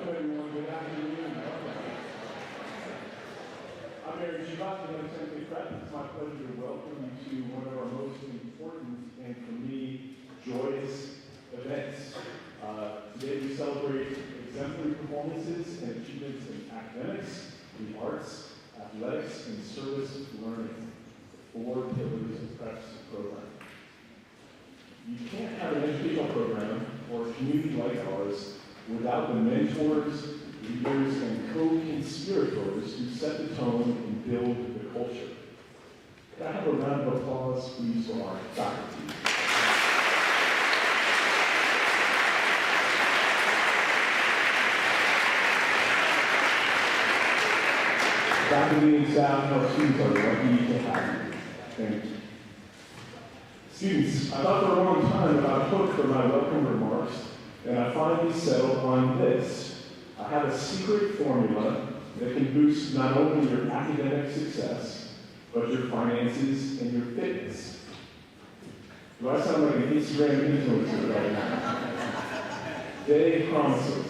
everyone. Good afternoon. I'm Aaron Chibak, and I'm Century Prep. It's my pleasure to welcome you to one of our most important and, for me, joyous events. Today we celebrate exemplary performances and achievements in academics, the arts, athletics, and service learning, the 4 pillars of Prep's program. You can't have an educational program or a community like ours without the mentors, leaders, and co-conspirators who set the tone and build the culture. Could I have a round of applause, please, for our faculty? Faculty and staff and our students are lucky to have you. Thank you. Students, I thought for a long time about hook for my welcome remarks, and I finally settled on this. I have a secret formula that can boost not only your academic success, but your finances and your fitness. Do I sound like an Instagram influencer right now? They promises.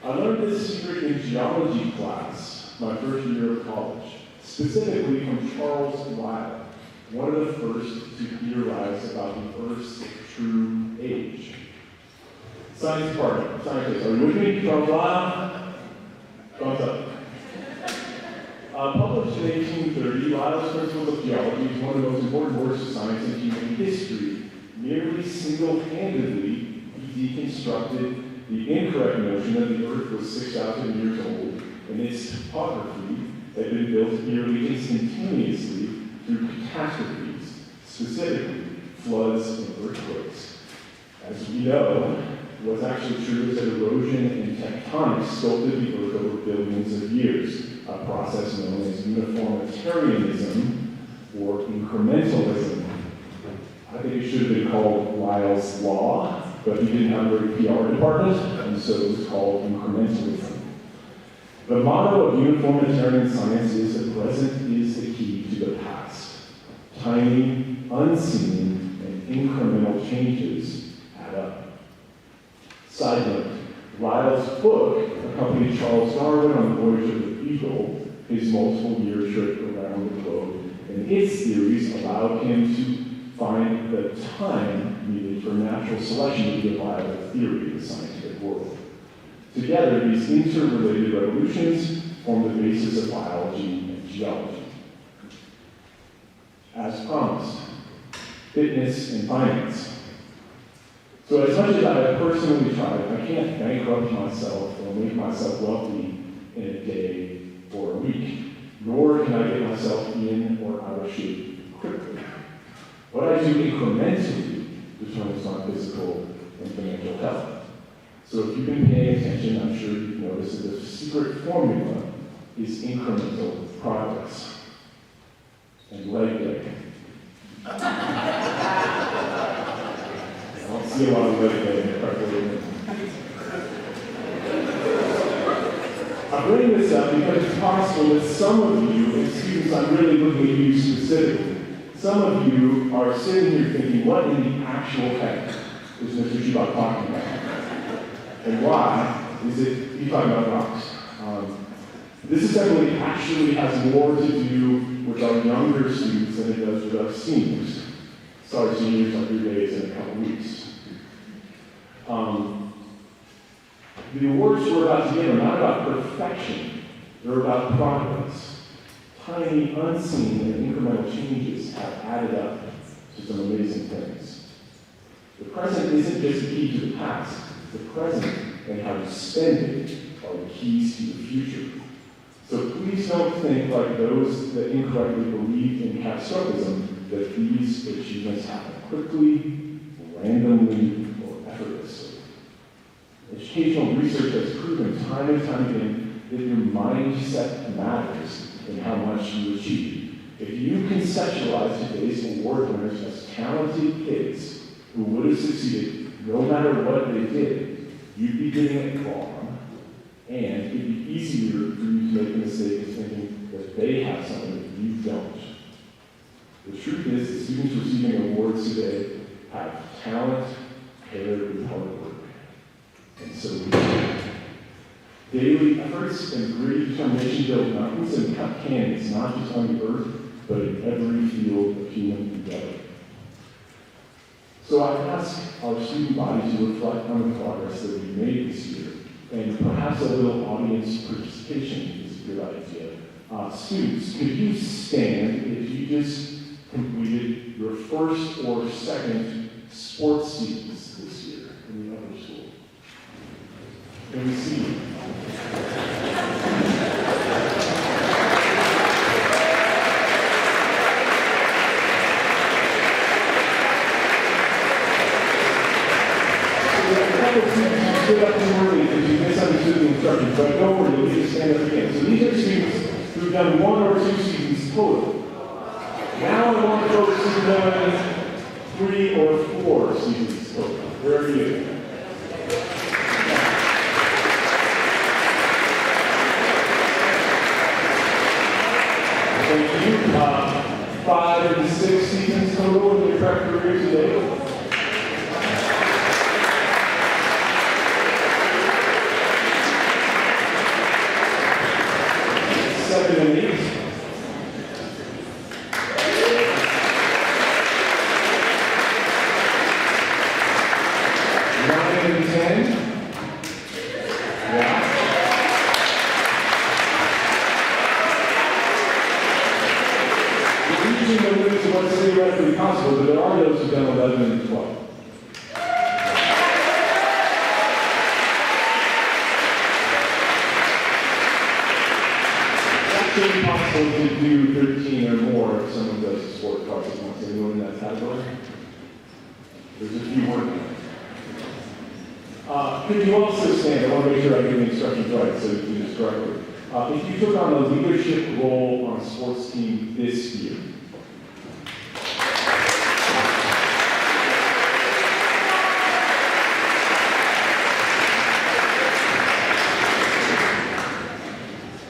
I learned this secret in geology class my first year of college, specifically from Charles Lyell, one of the first to theorize about the Earth's true age. Science department, scientists, are you with me? Charles Lyell? Thumbs up. Published in 1830, Lyell's Principles of Geology is one of the most important works of science in human history. Nearly single-handedly, he deconstructed the incorrect notion that the Earth was 6,000 years old, and its topography had been built nearly instantaneously through catastrophes, specifically floods and earthquakes. As we know, what's actually true is that erosion and tectonics sculpted the Earth over billions of years, a process known as uniformitarianism or incrementalism. I think it should have been called Lyell's Law, but he didn't have a great PR department, and so it was called incrementalism. The motto of uniformitarian science is the present is the key to the past. Tiny, unseen, and incremental changes add up. Side note, Lyell's book accompanied Charles Darwin on the voyage of the Beagle, his multiple-year trip around the globe, and his theories allowed him to find the time needed for natural selection to be a viable theory in the scientific world. Together, these interrelated revolutions form the basis of biology and geology. As promised, fitness and finance. So as much as I have personally tried, I can't bankrupt myself or make myself wealthy in a day or a week, nor can I get myself in or out of shape quickly. What I do incrementally determines my physical and financial health. So if you've been paying attention, I'm sure you've noticed that the secret formula is incremental progress and leg day. I don't see a lot of leg day in the preparation. I bring this up because it's possible that some of you, and students, I'm really looking at you specifically, some of you are sitting here thinking, what in the actual heck is Mr. Chibak talking about? And why is it he's talking about rocks? This assembly actually has more to do with our younger students than it does with our seniors. Sorry, seniors, I'll do days in a couple weeks. The awards we're about to give are not about perfection, they're about progress. Tiny, unseen, and incremental changes have added up to some amazing things. The present isn't just the key to the past. The present and how you spend it are the keys to the future. So please don't think like those that incorrectly believe in capstokism that these achievements happen quickly, randomly, or effortlessly. Educational research has proven time and time again that your mindset matters in how much you achieve. If you conceptualize today's award winners as talented kids who would have succeeded no matter what they did, you'd be getting it wrong, and it'd be easier for you to make a mistake of thinking that they have something that you don't. The truth is that students receiving awards today have talent paired with hard work. And so we efforts and gritty determination build mountains and cut canyons, not just on the earth, but in every field of human endeavor. So I ask our student body to reflect on the progress that we made this year, and perhaps a little audience participation is a good idea. Students, could you stand if you just completed your first or second sports seasons this year in the upper school? Can we see you? Stood up too early because you misunderstood the instructions, but don't worry, you'll need to stand up again. So these are students who've done 1 or 2 seasons total. Now I want folks who've done 3 or 4 seasons total. Where are you? Thank you. 5 and 6 seasons total in your prep career today. 7 and 8. 9 and 10. Yeah. We're reaching the limits of what's theoretically possible, but there are those who've done 11 and 12. It's really possible to do 13 or more if someone does a sport twice at once. Anyone in that category? There's a few working. Could you also stand? I want to make sure I get the instructions right so you do this correctly. If you took on a leadership role on a sports team this year,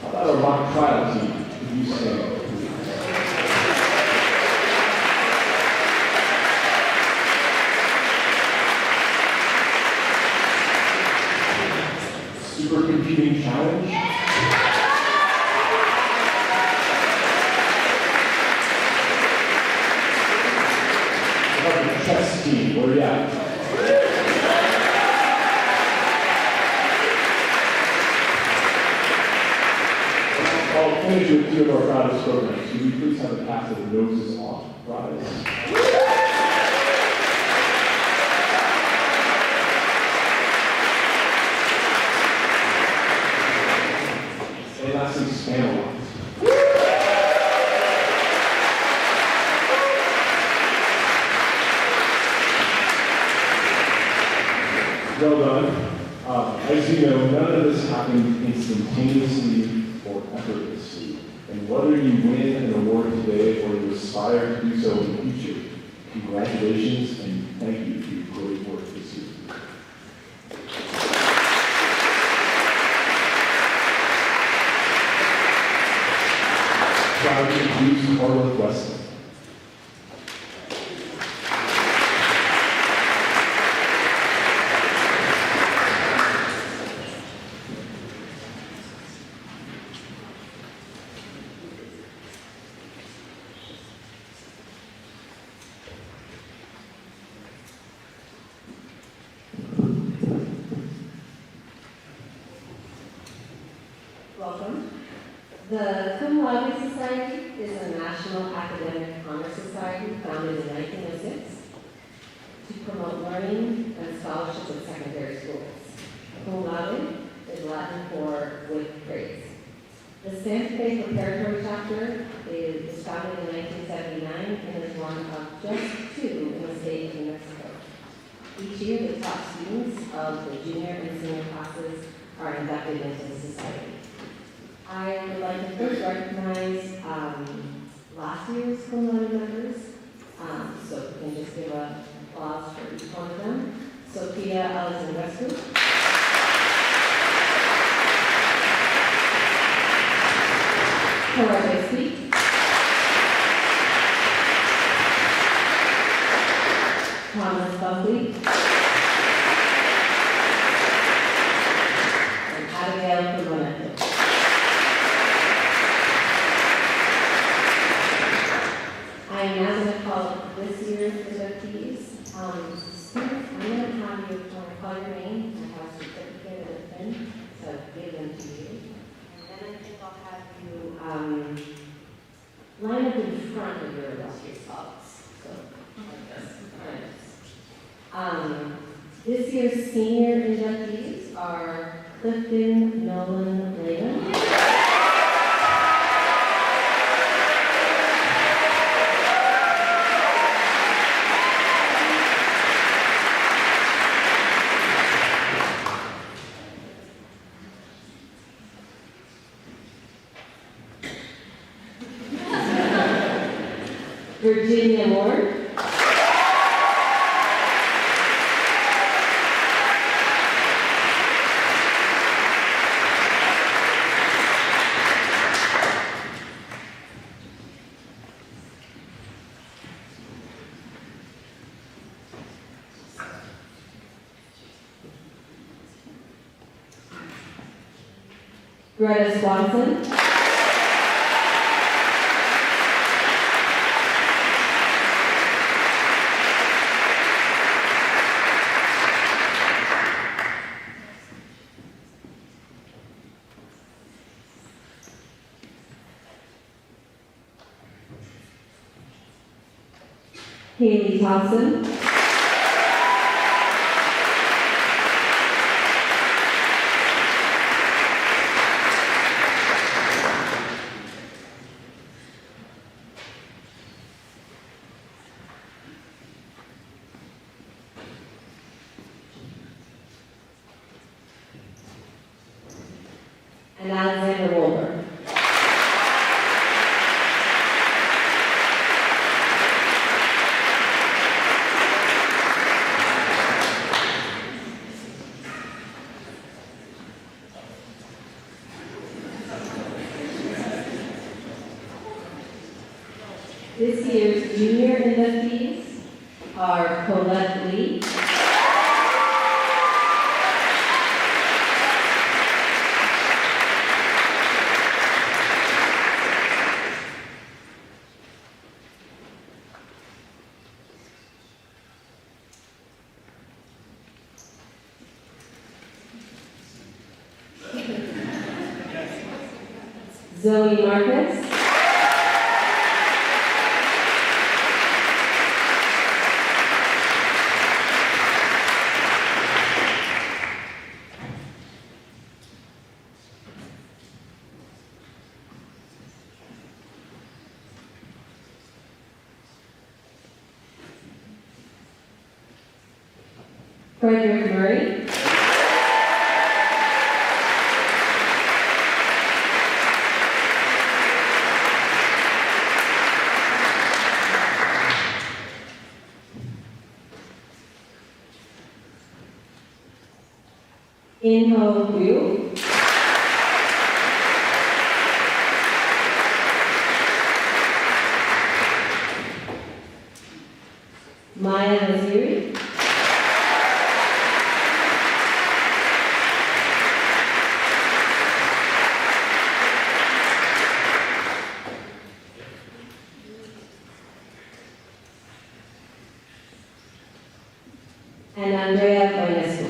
how about a mock trial team? Could you stand? Supercomputing challenge? How about the chess team? Where are you at? I'll finish with 2 of our proudest programs. Could we please have a pass of the noses off prize? And lastly, Spamalot. Well done. As you know, none of this happened instantaneously or effortlessly. And whether you win an award today or you aspire to do so in the future, congratulations and thank you for your great work this year. Proud to introduce Carla Weston. Welcome. The Cum Laude Society is a national academic honor society founded in 1906 to promote learning and scholarship in secondary schools. Cum laude is Latin for with praise. The Santa Fe Preparatory Chapter is founded in 1979 and is one of just 2 in the state of New Mexico. Each year, the top students of the junior and senior classes are inducted into the society. I would like to first recognize last year's cum laude members. So if we can just give an applause for each one of them. Sophia Alexandrescu. Cora Bisbee. Thomas Buckley. And Abigail Clemente. this year's inductees. Students, I'm going to have you call your name. I have a certificate and a pin, so I'll give them to you. And then I think I'll have you line up in front of your illustrious thoughts. So, like this. This year's senior inductees are Clifton Nolan Lehman. Virginia Moore. Greta Swanson. Haley Thompson. And Alexander Wolber. This year's junior inductees are Colette Lee, Zoe Marcus, Frederick Murray, In-Ho Liu, Maya Naziri, and Andrea Bonescu.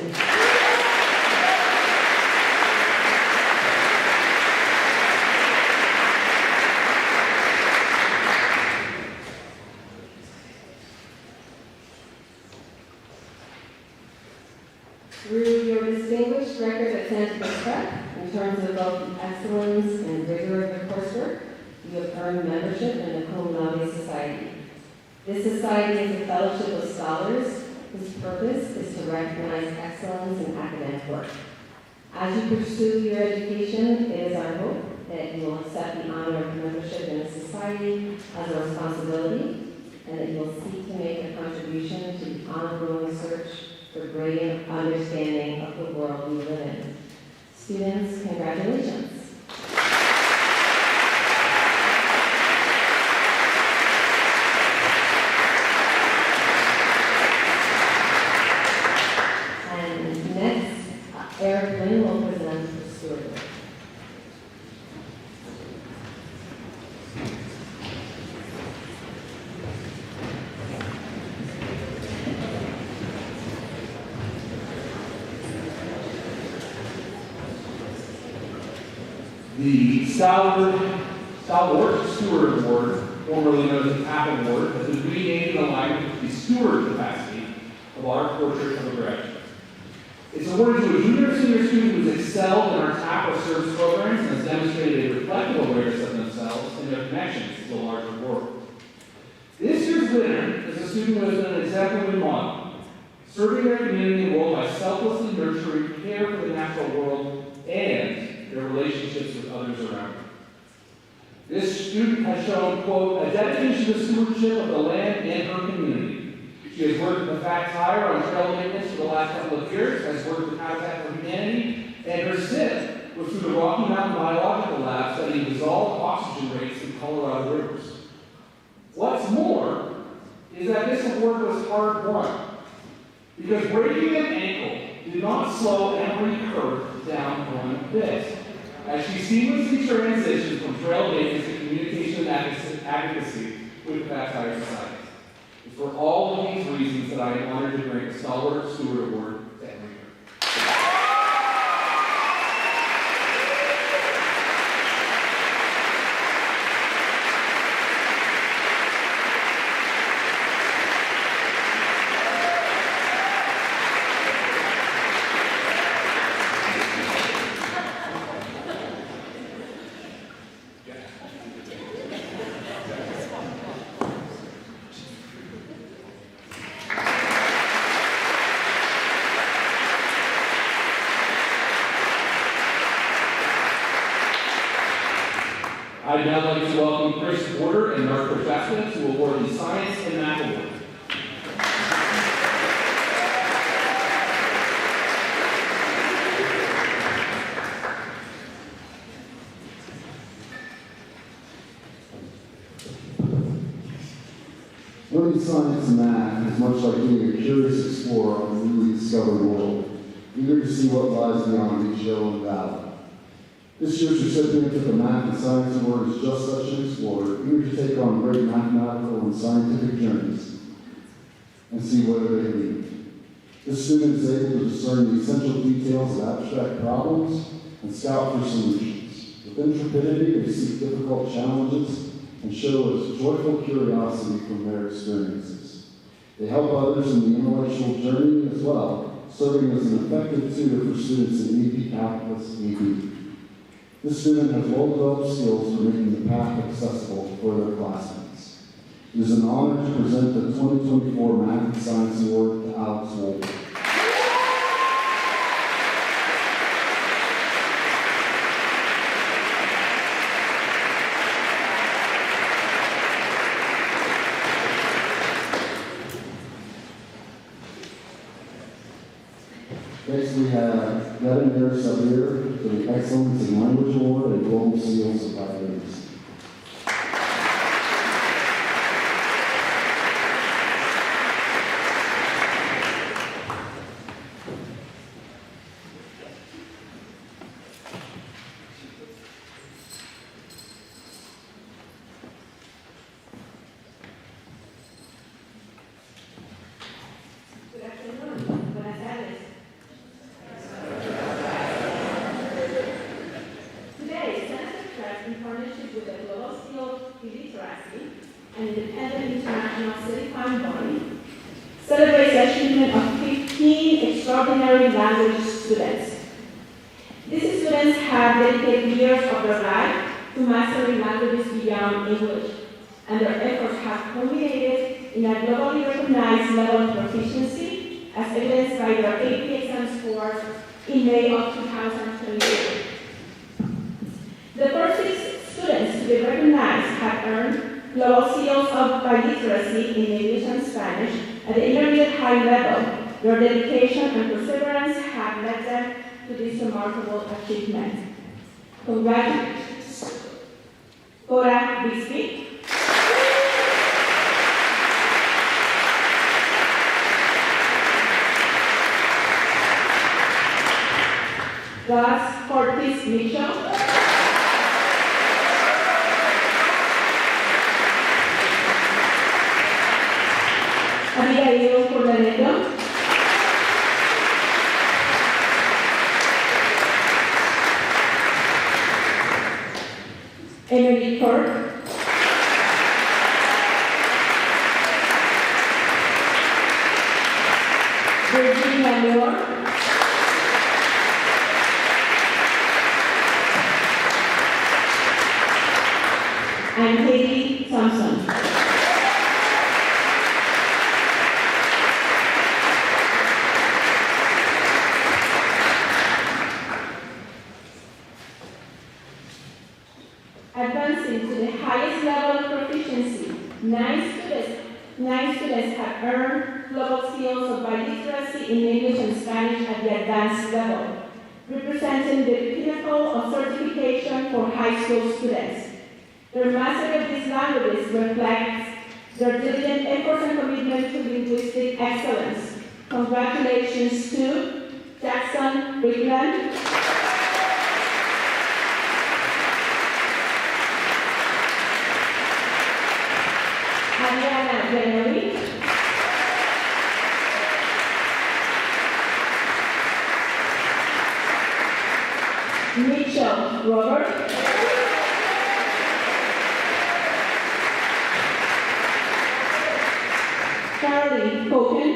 Through your distinguished record at Santa Cruz Prep, in terms of both excellence and rigor of your coursework, you have earned membership in the Cum Laude Society. This society is a fellowship of scholars whose purpose is to recognize excellence in academic work. As you pursue your education, it is our hope that you will accept the honor of membership in the society as a responsibility, and that you will seek to make a contribution to the ongoing search for greater understanding of the world we live in. Students, congratulations. And next, Eric Lynn will present the stewardship. The Stalwart Steward Award, formerly known as the TAP Award, has been renamed in alignment with the steward capacity of our portrait of a graduate. It's awarded to a junior or senior student who has excelled in our TAP or service programs and has demonstrated a reflective awareness of themselves and their connections to the larger world. This year's winner is a student who has been an exemplary model, serving their community and world by selflessly nurturing care for the natural world and their relationships with others around them. This student has shown, quote, a dedication to stewardship of the land and her community. She has worked with the Fat Tire on trail maintenance for the last couple of years, has worked with Habitat for Humanity, and her SIP was through the Rocky Mountain Biological Lab studying dissolved oxygen rates in Colorado rivers. What's more is that this award was hard won, because breaking an ankle did not slow Emery Kirk down one bit, as she seamlessly transitioned from trail maintenance to communication and advocacy with the Fat Tire Society. It's for all of these reasons that I am honored to bring the Stalwart Steward Award to Emery Kirk. I'd now like to welcome Chris Porter and Mark Prochaska to award the Science and Math Award. Learning science and math is much like being a curious explorer on a newly discovered world, eager to see what lies beyond each hill and valley. This year's recipient of the Math and Science Award is just such an explorer, eager to take on great mathematical and scientific journeys and see where they lead. This student is able to discern the essential details of abstract problems and scout for solutions. With intrepidity, they seek difficult challenges and show us joyful curiosity from their experiences. They help others in the intellectual journey as well, serving as an effective tutor for students in EP Calculus EB. This student has well-developed skills for making the path accessible for their classmates. It is an honor to present the 2024 Math and Science Award to Alex Wolf. Next, we have Vladimir Sabir for the Excellence in Language Award and Global Seals of Violins. Good afternoon. Buenas tardes. Today, Stanford Trust, in partnership with the Global Skills Illiteracy, an independent international certifying body, celebrates the achievement of 15 extraordinary language students. These students have dedicated years of their life to mastering languages beyond English, and their efforts have culminated in a globally recognized level of proficiency, as evidenced by their AP exam scores in May of 2022. The first 6 students to be recognized have earned global seals of biliteracy in English and Spanish at the intermediate high level. Their dedication and perseverance have led them to this remarkable achievement. Congratulations. Cora Bisbee. Gus Cortez Mitchell. Abigail Cordaneto. Virginia Moore, and Haley Thompson. Advancing to the highest level of proficiency, nine students have earned global skills of biliteracy in English and Spanish at the advanced level, representing the pinnacle of certification for high school students. Their mastery of these languages reflects their diligent efforts and commitment to linguistic excellence. Congratulations to Jackson Brickland, Adriana January, Mitchell Robert, Charlie Hogan,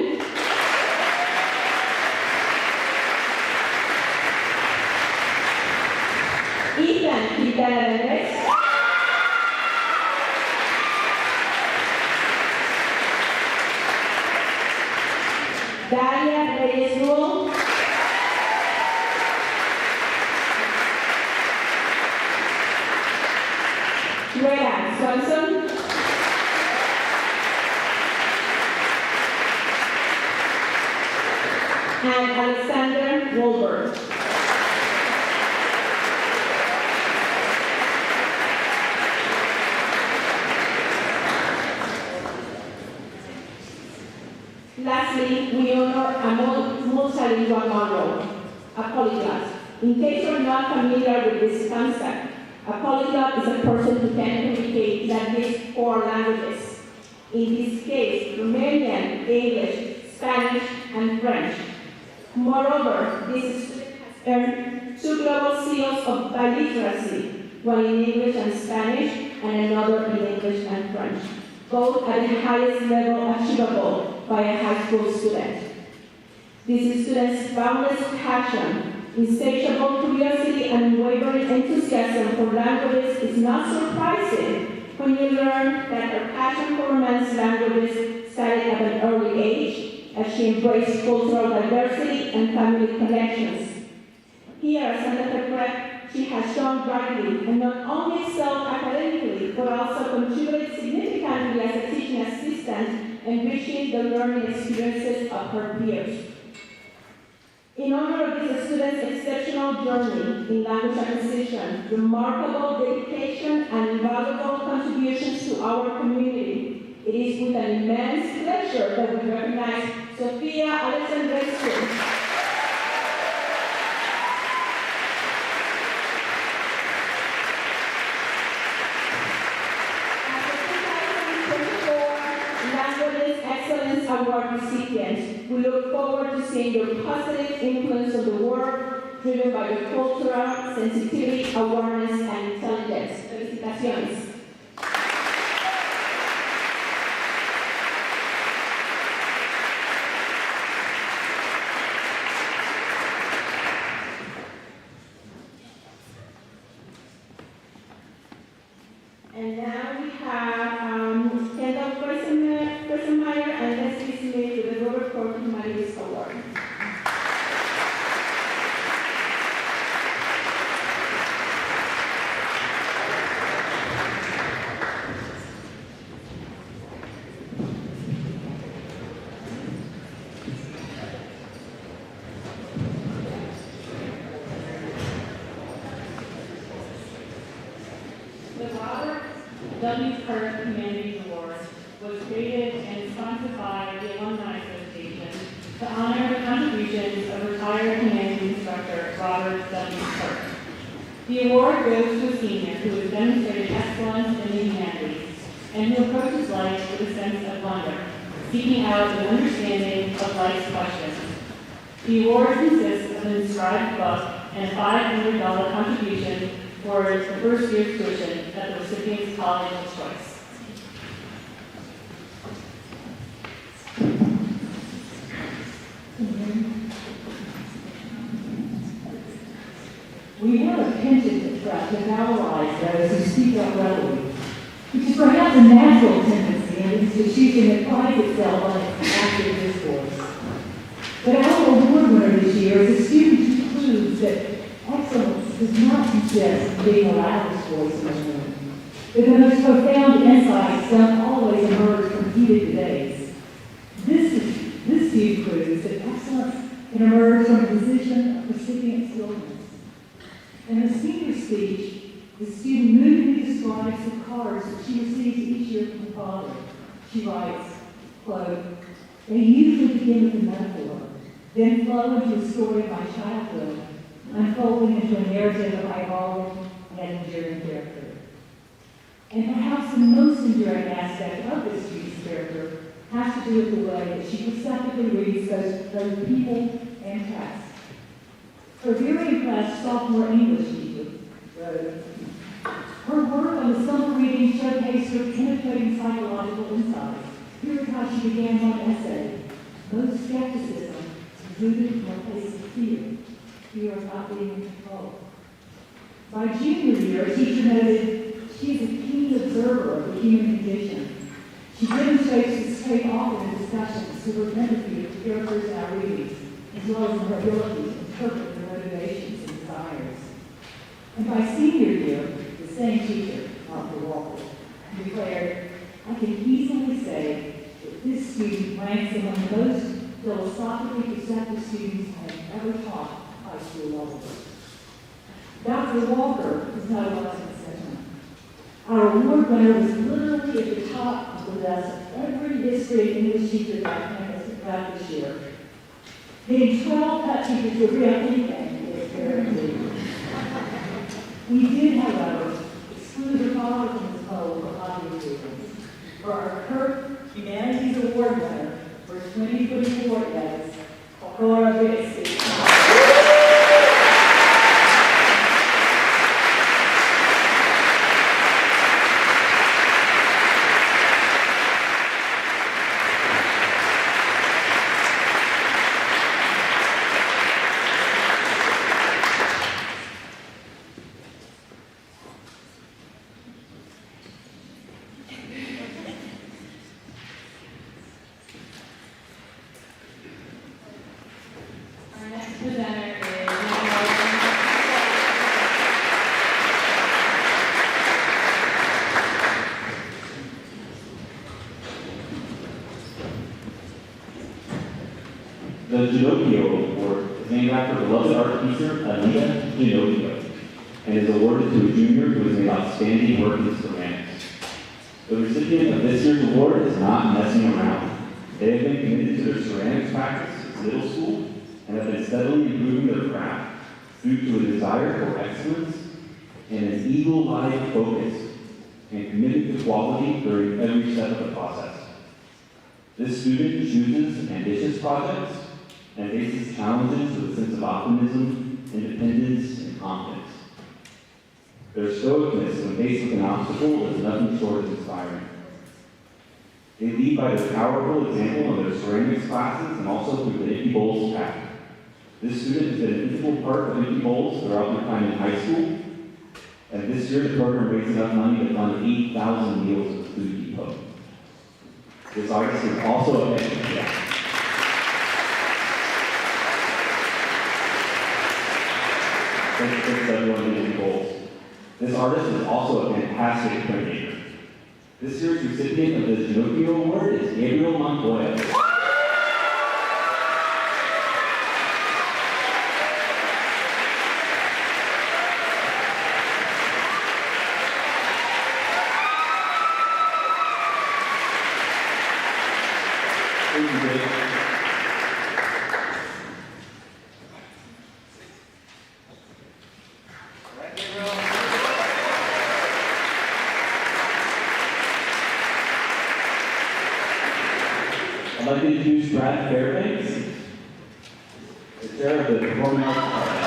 Ethan Quintana, Daria Reyes Rule, Rhea Swanson, and Alexander Wolbert. Lastly, we honor a multilingual Monroe, a polyglot. In case you're not familiar with this concept, a polyglot is a person who can communicate in at least 4 languages. In this case, Romanian, English, Spanish, and French. Moreover, this student has earned 2 global seals of biliteracy, one in English and Spanish, and another in English and French, both at the highest level achievable by a high school student. These students' boundless passion, insatiable curiosity, and unwavering enthusiasm for languages is not surprising when you learn that her passion for Romance languages started at an early age, as she embraced cultural diversity and family connections. Here at Santa Fe Prep, she has shown brightly and not only excelled academically, but also contributed significantly as a teaching assistant, enriching the learning experiences of her peers. In honor of this student's exceptional journey in language acquisition, remarkable dedication, and invaluable contributions to our community, it is with an immense pleasure that we recognize Sofia Alexandrescu. Award recipient. We look forward to seeing your positive influence on the world, driven by your cultural sensitivity, awareness, and intelligence. Felicitaciones. And now we have Kendall Persenmeyer and Leslie Smith with the Robert Koch Humanities Award. The Robert W. Kirk Humanities Award was created and sponsored by the Alumni Association to honor the contributions of retired humanities instructor Robert W. Kirk. The award goes to a senior who has demonstrated excellence in the humanities and who approaches life with a sense of wonder, seeking out an understanding of life's questions. The award consists of an inscribed book and a $500 contribution for the first year's tuition at the recipient's college of choice. valorize those who speak up readily, which is perhaps a natural tendency in an institution that prides itself on its active discourse. But our award winner this year is a student who proves that excellence does not consist in being the loudest voice in the room, but the most profound insights don't always emerge from heated debates. This view proves that excellence can emerge from a position of recipient stillness. In her senior speech, the student movingly describes the cards that she receives each year from her father. She writes, quote, "They usually begin with a metaphor, then flow into a story of my childhood, unfolding into a narrative of evolving and enduring character." And perhaps the most enduring aspect of this student's character has to do with the way that she perceptively reads both people and text. Her very impressed sophomore English teacher wrote, "Her work on the summer reading showcased her penetrating psychological insights. Here is how she began one essay. Most skepticism is rooted from a place of fear of not being in control." By junior year, a teacher noted, "She is a keen observer of the human condition. She demonstrates this trait often in discussions through her empathy of characters in our readings, as well as her ability to interpret their motivations and desires." And by senior year, the same teacher, Dr. Walker, declared, "I can easily say that this student ranks among the most philosophically perceptive students I have ever taught high school level." Dr. Walker is not a blessing exception. Our award winner was literally at the top of the list of every history and English teacher that campus got this year. Getting 12 cut teachers to agree on anything is guaranteed. We did, however, exclude her father from this poll for obvious reasons. For our Kirk Humanities Award winner for 2024 is Cora Bixby. Our next presenter is The Ginocchio Award is named after beloved art teacher Anita Ginocchio and is awarded to a junior who has made outstanding work in ceramics. The recipient of this year's award is not messing around. They have been committed to their ceramics practice since middle school and have been steadily improving their craft due to a desire for excellence and an eagle-eyed focus and commitment to quality during every step of the process. This student chooses ambitious projects and faces challenges with a sense of optimism, independence, and confidence. Their stoicness when faced with an obstacle is nothing short of inspiring. They lead by their powerful example in their ceramics classes and also through the Empty Bowls path. This student has been an integral part of Empty Bowls throughout their time in high school, and this year the program raised enough money to fund 8,000 meals at the Food Depot. This artist is also a Thanks everyone in Empty Bowls. This artist is also a fantastic printmaker. This year's recipient of the Ginocchio Award is Gabriel Montoya. Thank you, Dave. I'd like to introduce Brad Fairbanks, the chair of the Performing Arts Department.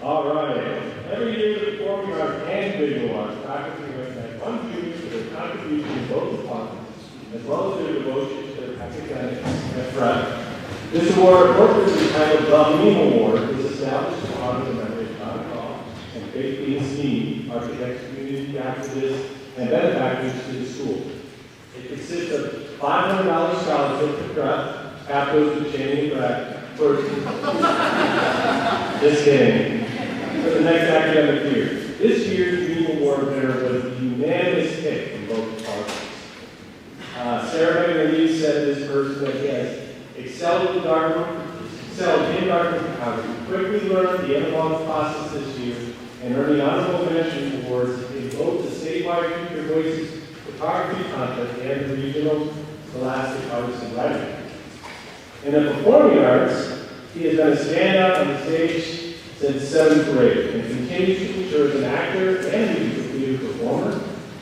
All right. Every year, the Performing Arts and Visual Arts faculty recognize one student for their contribution in both departments, as well as their devotion to their academics. That's right. This award, appropriately titled the Meme Award, is established to honor the memory of John Call and Faith Dean Snee, architects, community activists, and benefactors to the school. It consists of $500 scholarship for craft, half goes to Channing Craft, just kidding. For the next academic year. This year's Meme Award winner was a unanimous pick from both parties. Sarah McNeely said this person that he has excelled in darkroom, how to quickly learn the analog process this year, and earn the honorable mention awards in both the statewide Future Voices photography contest and the regional Scholastic Artists and Writing. In the performing arts, he has been a standout on the stage since 7th grade and continues to mature as an actor and musical theater performer.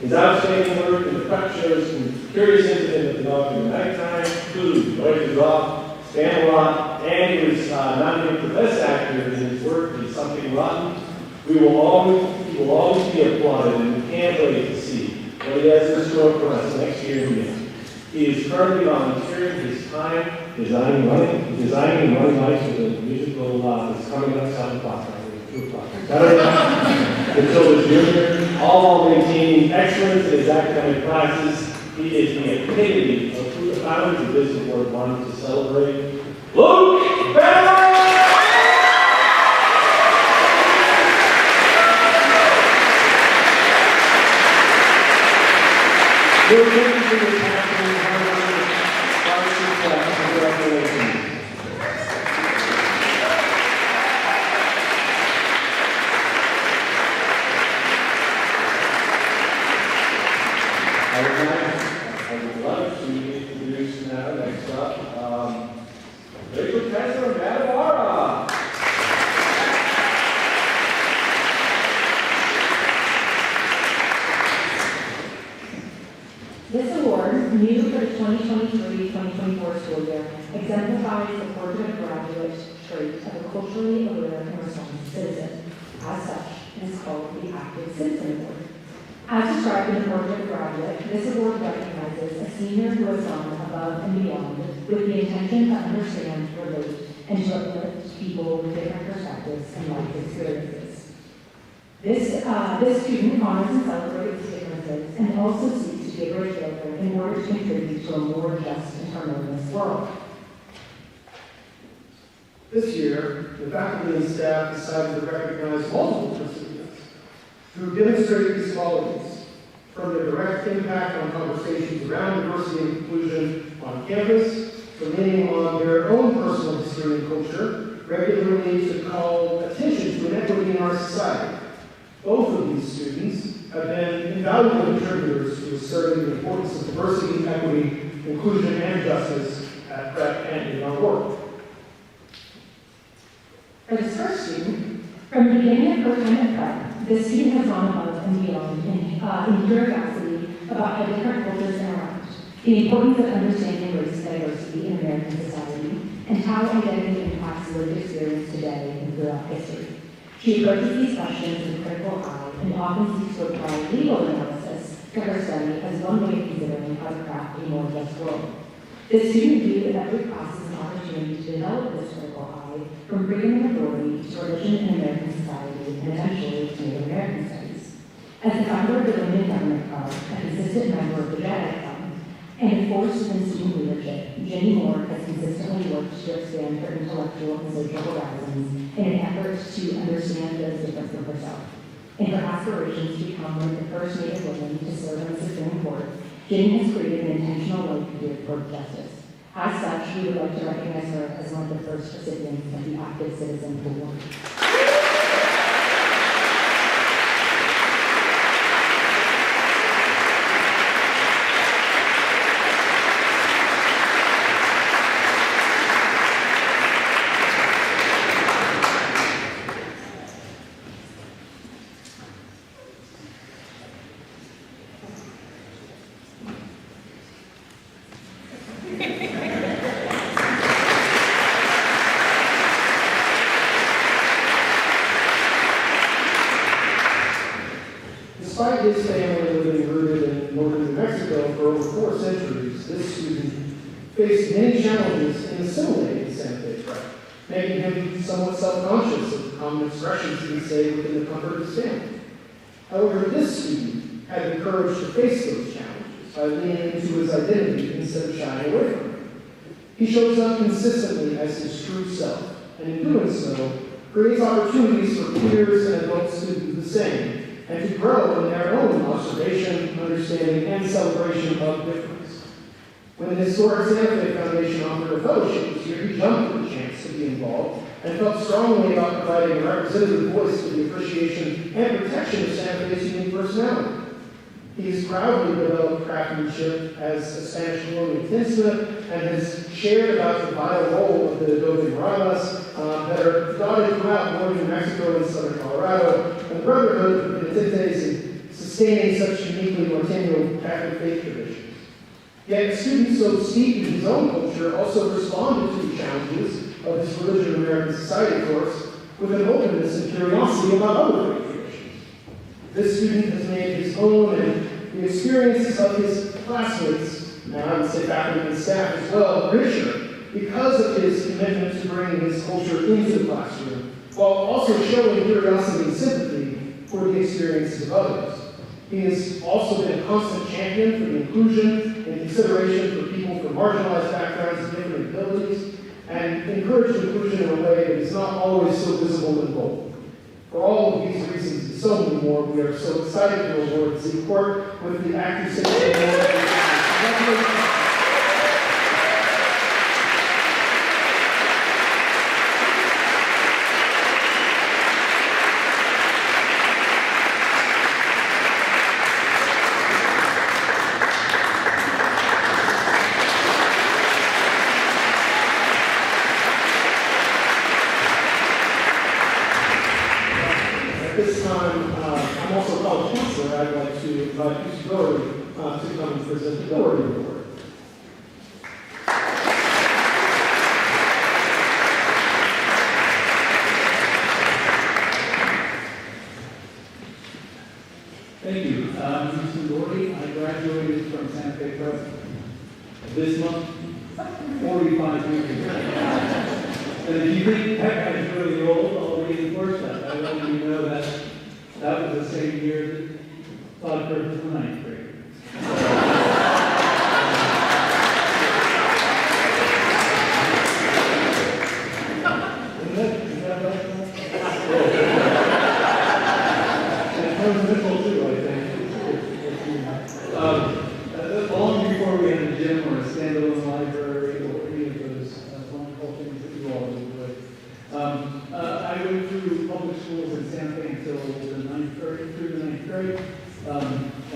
His outstanding work in the prep shows from Curious Incident of the Dog in the Nighttime, Clue, Boys is Off, Spamalot, and he was nominated for Best Actor in his work in Something Rotten. He will always be applauded, and we can't wait to see what he has in store for us next year and beyond. He is currently volunteering his time designing and running lights with a musical that's coming up 7 o'clock, right? 2 o'clock. Until the junior, all while maintaining excellence in his academic classes. He is the epitome of who the founders of this award wanted to celebrate. Luke Bell! Your attention is happening. Congratulations. I would love to introduce now, next up, Rachel Kessler and Madavara. This award, new for the 2023-2024 school year, exemplifies the portrait of graduate trait of a culturally aware and responsive citizen. As such, it is called the Active Citizen Award. As described in the portrait of graduate, this award recognizes a senior who has gone above and beyond with the intention to understand, relate, and to uplift people with different perspectives and life experiences. This student honors and celebrates differences and also seeks to be a bridge builder in order to contribute to a more just and harmonious world. This year, the faculty and staff decided to recognize multiple recipients who demonstrated these qualities, from their direct impact on conversations around diversity and inclusion on campus, to leaning on their own personal history and culture, regularly to call attention to inequity in our society. Both of these students have been invaluable contributors to asserting the importance of diversity, equity, inclusion, and justice at Prep and in our work. For this first student, from the beginning of her time at Prep, the student has gone above and beyond in curiosity about how different cultures interact, the importance of understanding race diversity in American society, and how identity impacts lived experience today and throughout history. She approaches these questions with a critical eye and often seeks to apply legal analysis to her study as one way of considering how to craft a more just world. This student viewed every class as an opportunity to develop this critical eye from freedom and authority to religion in American society and eventually to Native American studies. As the founder of the Women in Government Club, a consistent member of the JEDI Club, and a force within student leadership, Jenny Moore has consistently worked to expand her intellectual and social horizons in an effort to understand those different from herself. In her aspirations to become one of the first Native women to serve on the Supreme Court, Jenny has created an intentional life geared toward justice. As such, we would like to recognize her as one of the first recipients of the Active Citizen Award. Despite his family living rooted in northern New Mexico for over 4 centuries, this student faced many challenges in assimilating San threat, making him somewhat self-conscious of the common expressions he would say within the comfort of his family. However, this student had the courage to face those challenges by leaning into his identity instead of shying away from it. He shows up consistently as his true self, and in doing so, creates opportunities for peers and adults to do the same, and to grow in their own observation, understanding, and celebration of difference. When the historic Santa Fe Foundation offered a fellowship this year, he jumped at the chance to be involved and felt strongly about providing a representative voice to the appreciation and protection of Santa Fe's unique personality. He has proudly developed craftsmanship as a Spanish colonial tinsmith and has shared about the vital role of the adobe murales that are dotted throughout northern New Mexico and southern Colorado, and the brotherhood of the Penitentes in sustaining such uniquely Norteño Catholic faith traditions. Yet a student so steeped in his own culture also responded to the challenges of his religion and American society course with an openness and curiosity about other faith traditions. This student has made his own and the experiences of his classmates, and I would say faculty and staff as well, richer because of his commitment to bringing his culture into the classroom, while also showing curiosity and sympathy for the experiences of others. He has also been a constant champion for the inclusion and consideration for people from marginalized backgrounds and different abilities, and encouraged inclusion in a way that is not always so visible and bold. For all of these reasons and so many more, we are so excited to award Z Court with the Active Citizen Award. Congratulations. At this time, I'm also a college counselor. I'd like to invite Mr. Doherty to come and present the Doherty Award. Thank you. Mr. Doherty, I graduated from Santa Fe Prep this month, 45 years ago. And if you think that guy's really old, I'll reinforce that. I want you to know that that was the same year that Todd Kirk was the ninth grader. Is that right? And Coach Mitchell too, I think. Long before we had a gym or a standalone library or any of those wonderful things that you all do. I went through public schools in Santa Fe until the ninth grade,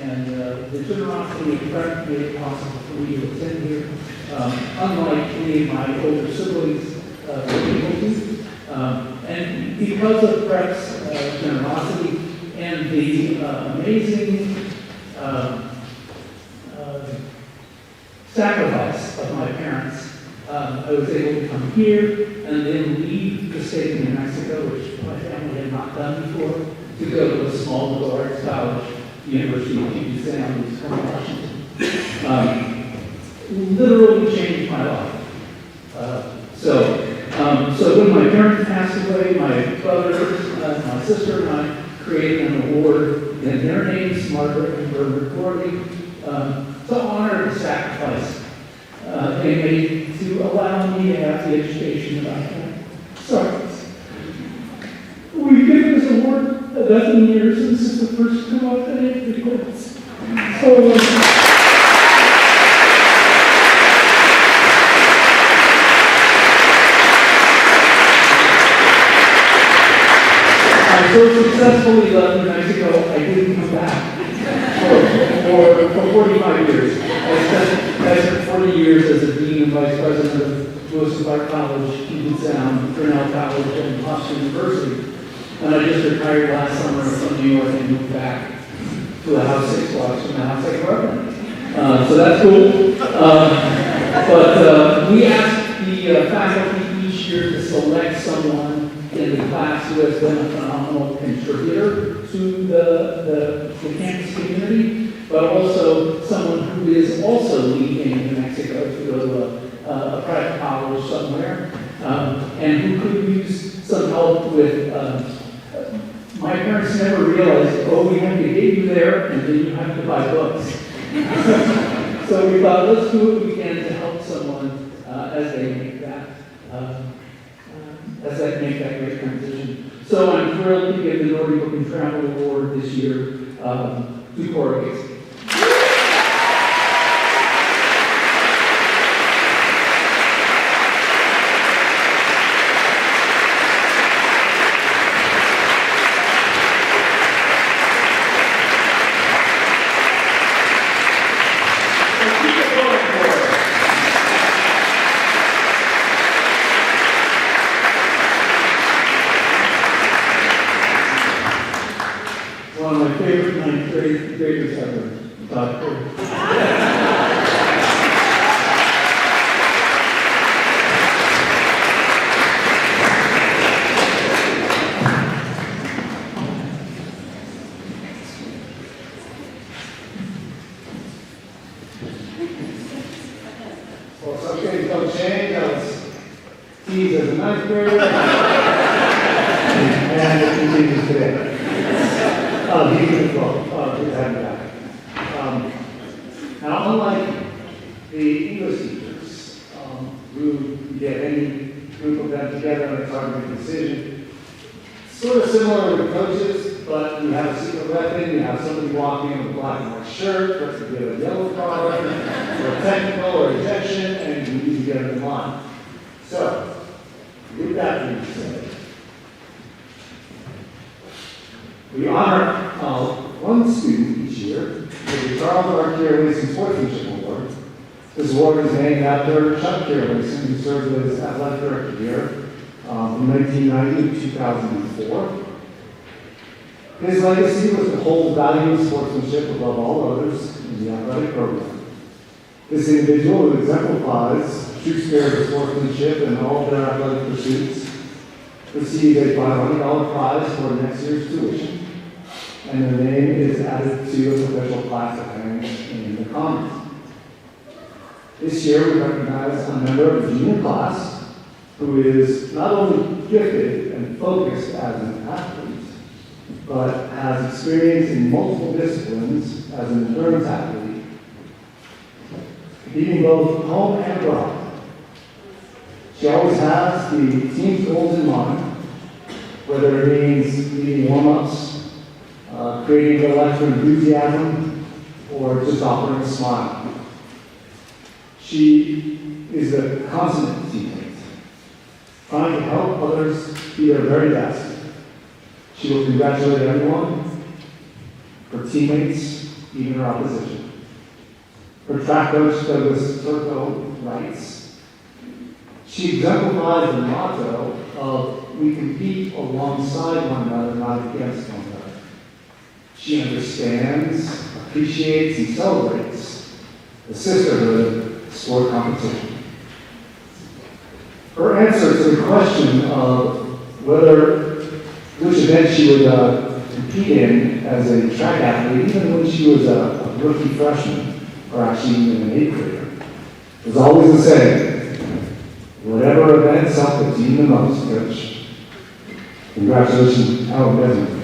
and the generosity of Prep made it possible for me to attend here. Unlike any of my older siblings were able to. And because of Prep's generosity and the amazing sacrifice of my parents, I was able to come here and then leave the state of New Mexico, which my family had not done before, to go to a small liberal arts college, University of Puget Sound in Tacoma, Washington. Literally changed my life. So when my parents passed away, my brothers, my sister and I created an award in their names, Margaret and Bernard Doherty, to honor the sacrifice they made to allow me to have the education that I had. Sorry. We've given this award a dozen years, and this is the first time I've been able to quit. So, I so successfully left New Mexico, I didn't come back for 45 years. I spent 40 years as a dean and vice president of Lewis and Clark College, Puget Sound, Grinnell College, and Hofstra University. And I just retired last summer from New York and moved back to the house 6 blocks from the house I grew up in. So that's cool. But we asked the faculty each year to select someone in the class who has been a phenomenal contributor to the campus community, but also someone who is also leaving New Mexico to go to a private college somewhere. and who could use some help with, my parents never realized, oh, we have to get you there, and then you have to buy books. So we thought, let's do what we can to help someone as they make that, make that great transition. So I'm thrilled to give the Nordic Book and Travel Award this year to Cora Gates. One of my favorite ninth graders ever. Well, some things don't change. I was teased as a ninth grader. And it continues today. Good to have you back. Now, unlike the English teachers, who get any group of them together and it's hard to make a decision, sort of similar with coaches, but you have a secret weapon, you have somebody walking in with a black and white shirt, let's give a yellow card, or a technical or ejection, and you need to get them in line. So, with that being said, we honor one student each year with the Charles R. Carey Sportsmanship Award. This award is named after Chuck Carey, who served as athletic director here from 1990 to 2004. His legacy was to hold the value of sportsmanship above all others in the athletic program. This individual who exemplifies true spirit of sportsmanship in all of their athletic pursuits received a $500 prize for next year's tuition, and their name is added to a professional class that hangs in the Commons. This year we recognize a member of the junior class who is not only gifted and focused as an athlete, but has experience in multiple disciplines as an endurance athlete, competing both home and abroad. She always has the team's goals in mind, whether it means leading warm-ups, creating electric enthusiasm, or just offering a smile. She is a consummate teammate, trying to help others be their very best. She will congratulate everyone, her teammates, even her opposition. Her track coach, Douglas Turco, writes, she exemplifies the motto of we compete alongside one another, not against one another. She understands, appreciates, and celebrates the sisterhood of sport competition. Her answer to the question of which event she would compete in as a track athlete, even when she was a rookie freshman, or actually even an 8th grader, was always the same. Whatever event helped the team the most, Coach. Congratulations, Alan Desmond.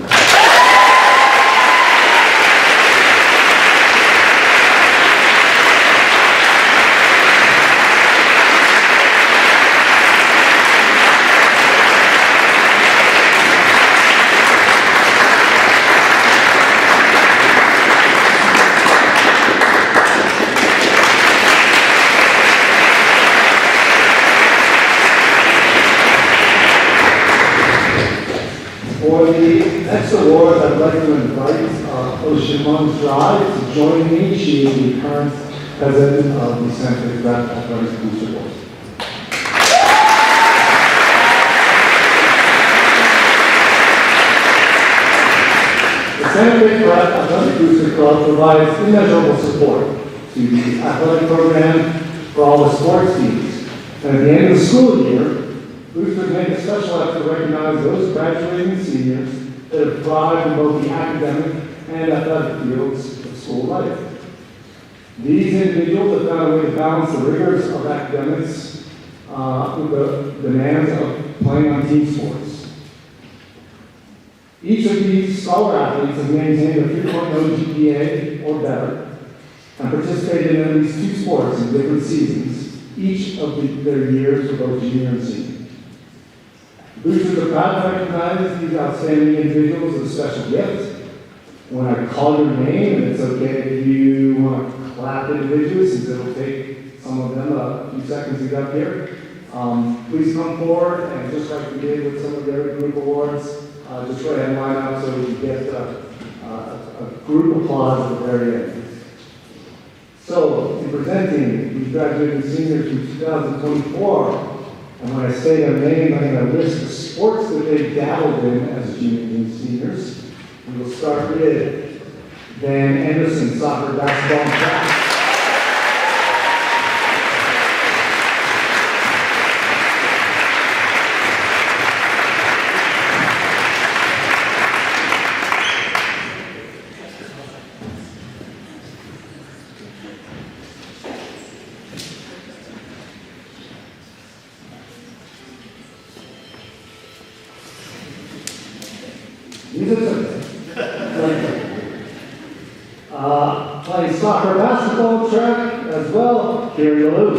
For the next award, I'd like to invite Ocean Lungs Drive to join me. She is the current president of the Center for Athletics Booster Board. The Center for Athletic Booster Club provides immeasurable support to the athletic program for all the sports teams. And at the end of the school year, Boosters make a special effort to recognize those graduating seniors that have thrived in both the academic and athletic fields of school life. These individuals have found a way to balance the rigors of academics with the demands of playing on team sports. Each of these scholar athletes has maintained a 3.0 GPA or better and participated in at least 2 sports in different seasons, each of their years for both junior and senior. Boosters are proud to recognize these outstanding individuals with a special gift. When I call your name, and it's okay if you want to clap individually, since it'll take some of them a few seconds to get up here. Please come forward, and just like we did with some of the other group awards, just go ahead and line up so we get a group applause at the very end. So, in presenting these graduating seniors from 2024, and when I say their name, I'm going to list the sports that they dabbled in as juniors and seniors. We will start with Van Anderson, soccer, basketball, and track. Playing soccer, basketball, track as well, Carrie Lou.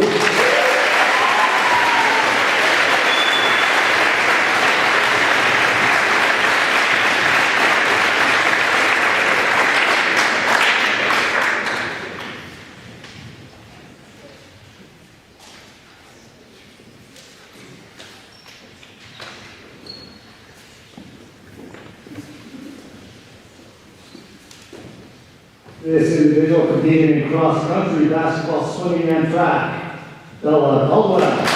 This individual competed in cross-country, basketball, swimming, and track. Bella Caldwell.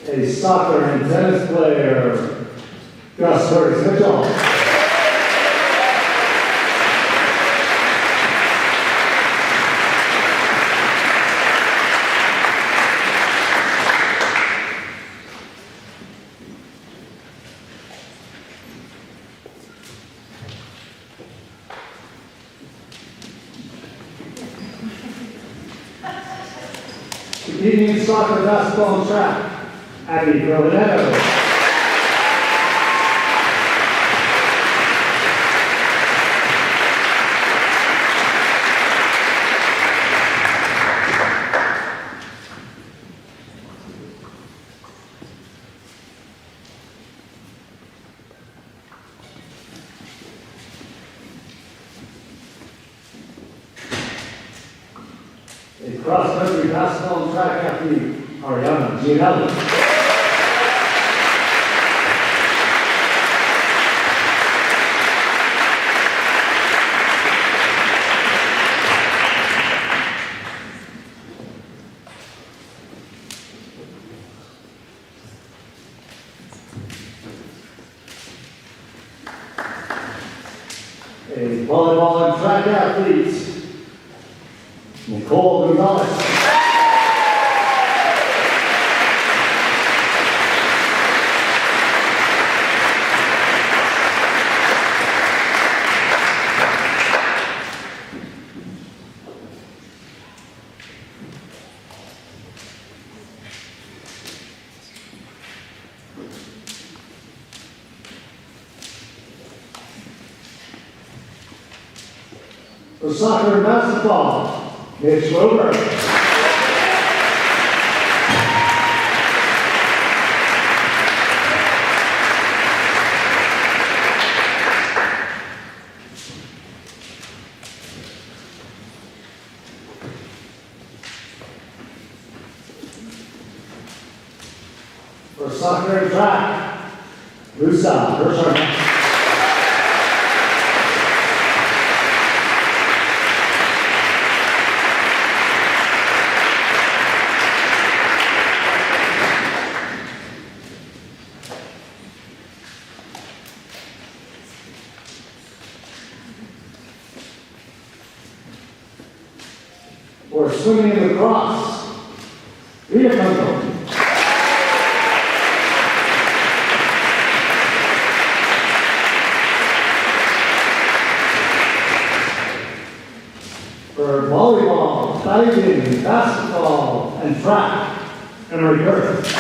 A soccer and tennis player, Gus Curtis Mitchell. Competing in soccer, basketball, and track, Abby Berlinetto. A cross-country basketball and track athlete, Ariana Gianelli. A volleyball and track athlete, Nicole Gonzalez. For soccer and basketball, Mitch Rober. For soccer and track, Musa Hirschhorn. for swimming in the cross. Rita Kunkel. For volleyball, diving, basketball, and track, Emery Curtis.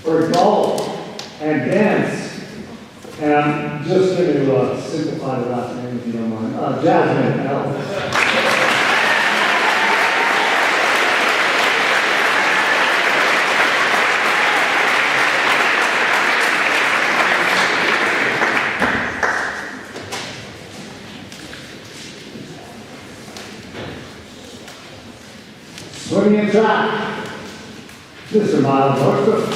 For golf and dance, and I'm just going to simplify the last name if you don't mind, Jasmine L. Swimming and track, Mr. Miles Northrup.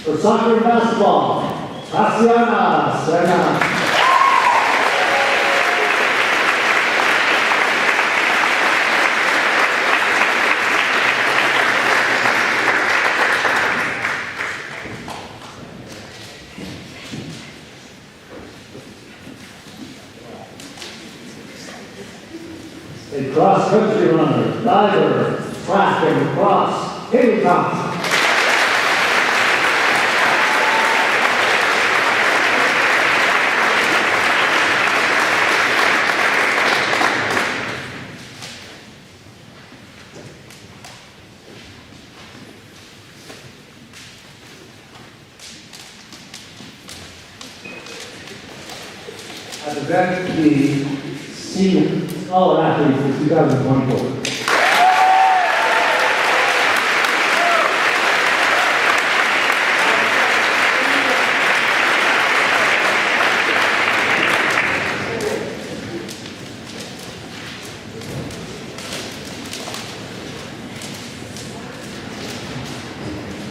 For soccer and basketball, Tatiana Serna. A cross-country runner, diver, track and cross, Haley Thompson. At the event, the senior Scholar Athletes in 2024.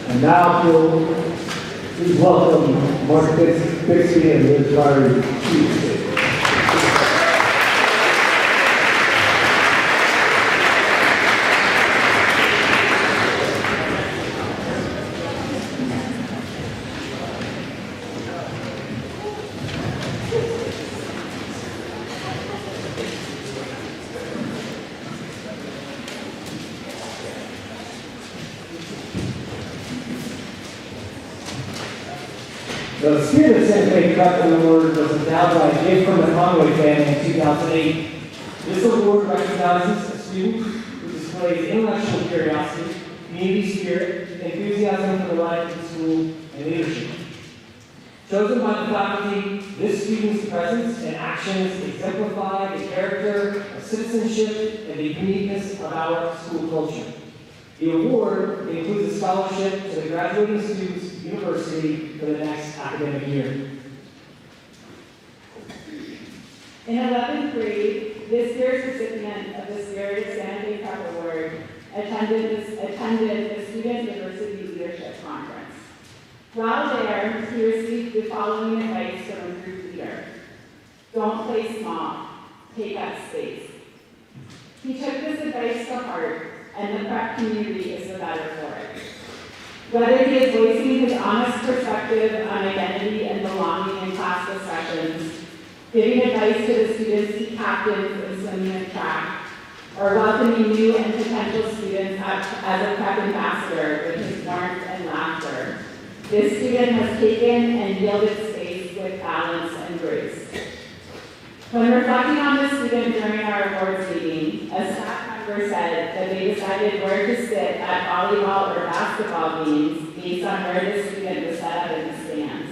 And now please welcome Mark Bixby and Liz Riley, Chief State. The Spirit Santa Fe Cup Award was endowed by a gift from the Conway family in 2008. This award recognizes a student who displays intellectual curiosity, community spirit, enthusiasm for the life of the school, and leadership. Chosen by the faculty, this student's presence and actions exemplify the character of citizenship and the uniqueness of our school culture. The award includes a scholarship to the graduating student's university for the next academic year. In 11th grade, this year's recipient of the Spirit of Santa Fe Cup Award attended the Student Diversity Leadership Conference. While there, he received the following advice from a group leader: don't play small, take up space. He took this advice to heart, and the prep community is the better for it. Whether he is voicing his honest perspective on identity and belonging in class discussions, giving advice to the students he captains in swimming and track, or welcoming new and potential students as a prep ambassador with his warmth and laughter, this student has taken and yielded space with balance and grace. When reflecting on the student during our awards meeting, a staff member said that they decided where to sit at volleyball or basketball games based on where the student was set up in the stands.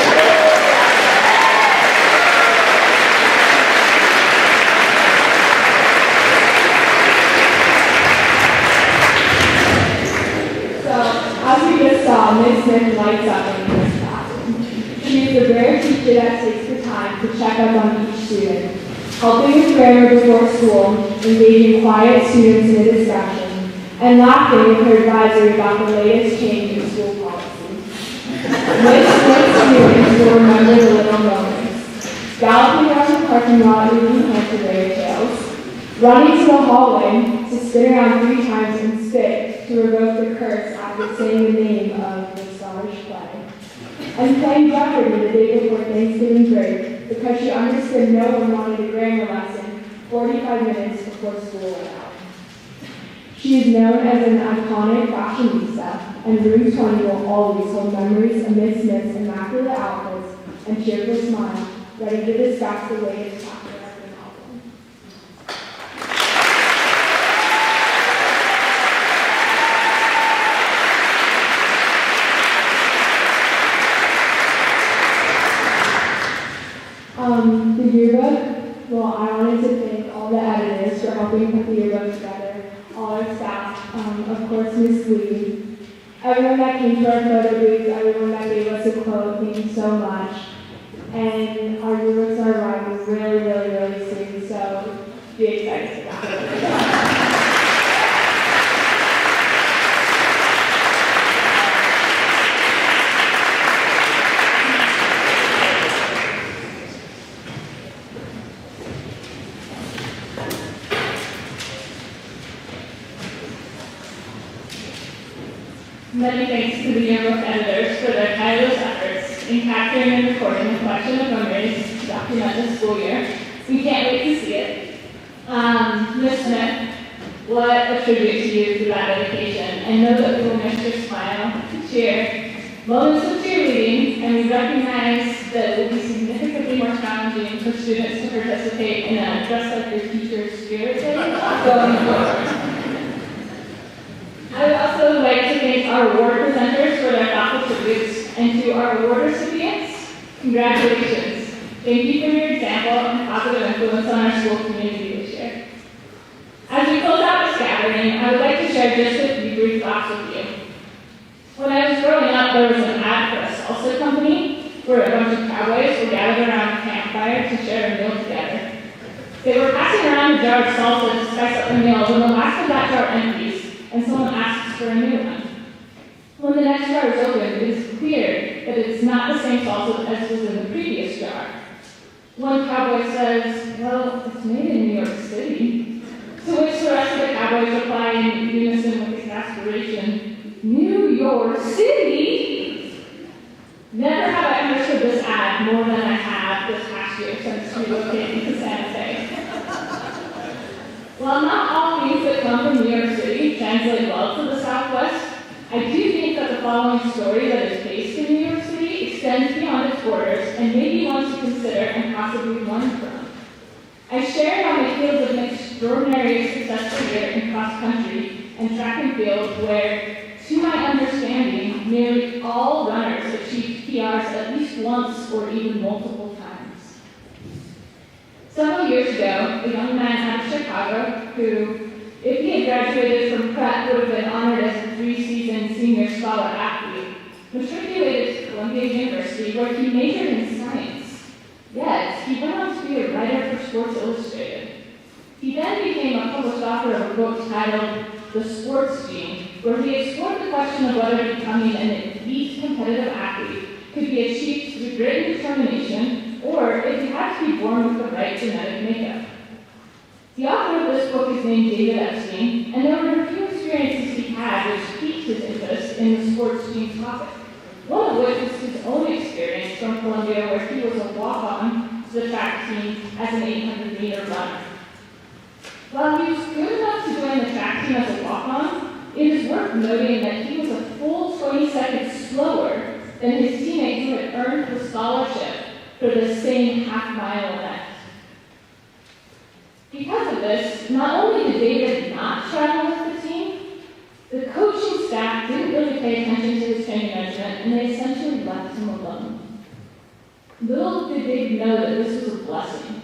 So, as we just saw, Ms. Smith lights up in this classroom. She is the rare teacher that takes the time to check up on each student, helping with grammar before school, engaging quiet students in a discussion, and laughing with her advisor about the latest change in school policy. Ms. Smith's students will remember the little moments. Galloping around the parking lot leaving Hampton tails, running to the hallway to spin around 3 times and spit to revoke the curse after saying the name of the Scottish play, and playing Jeopardy the day before Thanksgiving break because she understood no one wanted a grammar lesson 45 minutes before school went out. She is known as an iconic fashionista, and Room 20 will always hold memories of Miss Smith's immaculate outfits and cheerful smile, ready to discuss the latest chapter of the novel. helping put the yearbook together, all our staff, of course, Miss Lee, everyone that came to our photo booth, everyone that gave us a quote, thank you so much. And our yearbooks are arriving really soon, so be excited about it. Many thanks to the yearbook editors for their tireless efforts in capturing and recording the collection of memories to document the school year. We can't wait to see it. Ms. Smith, what a tribute to you for that dedication. And know that we will miss your smile, cheer, moments of cheerleading, and we recognize that it will be significantly more challenging for students to participate in a Dress Like Your Teacher spirit day going forward. I would also like to thank our award presenters for their thoughtful tributes, and to our award recipients, congratulations. Thank you for your example and positive influence on our school community this year. As we close out this gathering, I would like to share just a few brief thoughts with you. When I was growing up, there was an ad for a salsa company where a bunch of cowboys were gathered around a campfire to share a meal together. They were passing around a jar of salsa to spice up the meal when the last of that jar empties, and someone asks for a new one. When the next jar is opened, it is clear that it is not the same salsa as was in the previous jar. One cowboy says, well, it's made in New York City. To which the rest of the cowboys reply in unison with exasperation, New York City? Never have I understood this ad more than I have this past year since relocating to Santa Fe. While not all things that come from New York City translate well to the Southwest, I do think that the following story that is based in New York City extends beyond its borders and may be one to consider and possibly learn from. I shared on the heels of an extraordinary successful year in cross country and track and field where, to my understanding, nearly all runners achieved PRs at least once or even multiple times. Several years ago, a young man out of Chicago who, if he had graduated from Pratt, would have been honored as a 3-season senior scholar athlete, matriculated to Columbia University where he majored in science. Yet, he went on to be a writer for Sports Illustrated. He then became a published author of a book titled The Sports Gene, where he explored the question of whether becoming an elite competitive athlete could be achieved through grit and determination, or if you had to be born with the right genetic makeup. The author of this book is named David Epstein, and there were a few experiences he had which piqued his interest in the sports gene topic. One of which was his own experience from Columbia, where he was a walk-on to the track team as an 800-meter runner. While he was good enough to join the track team as a walk-on, it is worth noting that he was a full 20 seconds slower than his teammate who had earned the scholarship for the same half-mile event. Because of this, not only did David not travel with the team, the coaching staff didn't really pay attention to his training regimen, and they essentially left him alone. Little did David know that this was a blessing.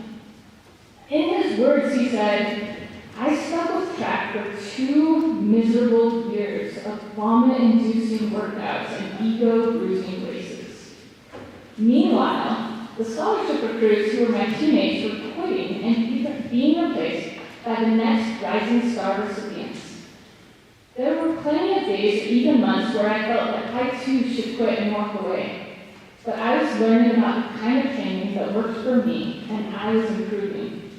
In his words, he said, I stuck with track for 2 miserable years of vomit-inducing workouts and ego-bruising races. Meanwhile, the scholarship recruits who were my teammates were quitting and being replaced by the next Rising Star recipients. There were plenty of days, even months, where I felt that I too should quit and walk away. But I was learning about the kind of training that worked for me, and I was improving.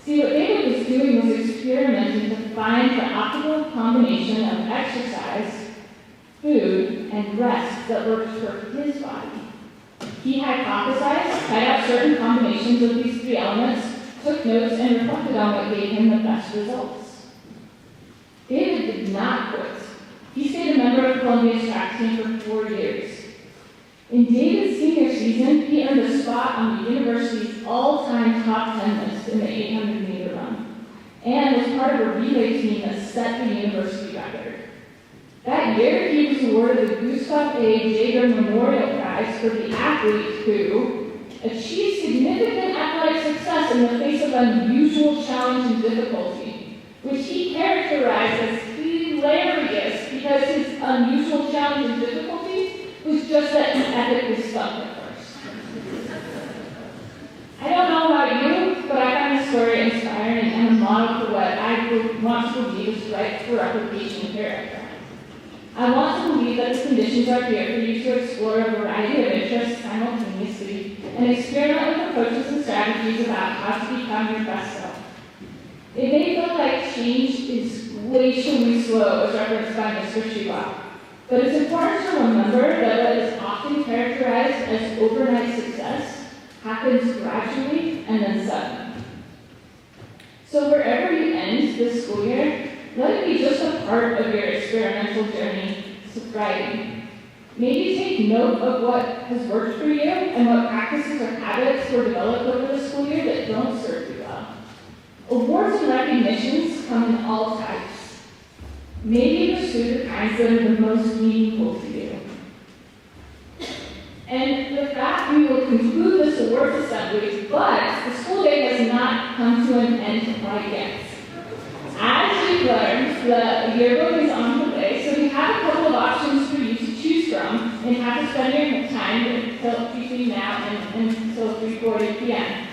See, what David was doing was experimenting to find the optimal combination of exercise, food, and rest that worked for his body. He hypothesized, tried out certain combinations of these 3 elements, took notes, and reflected on what gave him the best results. David did not quit. He stayed a member of Columbia's track team for 4 years. In David's senior season, he earned a spot on the university's all-time top 10 list in the 800-meter run, and was part of a relay team that set the university record. That year, he was awarded the Gustav A. Jaeger Memorial Prize for the athlete who, achieved significant athletic success in the face of unusual challenge and difficulty, which he characterized as hilarious because his unusual challenge and difficulty was just that he ethically stuck at first. I don't know about you, but I find this story inspiring and a model for what I want to believe is right for replication hereafter. I want to believe that the conditions are here for you to explore a variety of interests simultaneously and experiment with approaches and strategies about how to become your best self. It may feel like change is glacially slow, as referenced by Mr. Shewak, but it's important to remember that what is often characterized as overnight success happens gradually and then suddenly. So wherever you end this school year, let it be just a part of your experimental journey to thriving. Maybe take note of what has worked for you and what practices or habits were developed over the school year that don't serve you well. Awards and recognitions come in all types. Maybe pursue the kinds that are the most meaningful to you. And with that, we will conclude this awards assembly, but the school day has not come to an end quite yet. As you've learned, the yearbook is on the way, so we have a couple of options for you to choose from and have to spend your time until between now and until 3:40 p.m.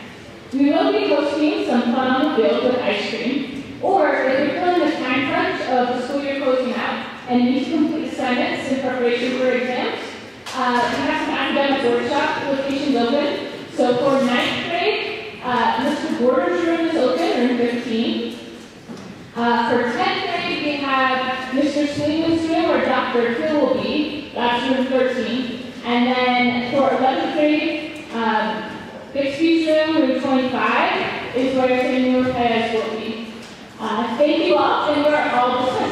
We will be hosting some fun on the field with ice cream, or if you're feeling the time crunch of the school year closing out and need to complete assignments in preparation for exams, we have some academic workshop locations open. So for 9th grade, Mr. Border's room is open, room 15. For 10th grade, we have Mr. Sleeman's room, where Dr. Hill will be, that's room 13. And then for 11th grade, Bixby's room, room 25, is where Samuel Perez will be. Thank you all, and we're all dismissed.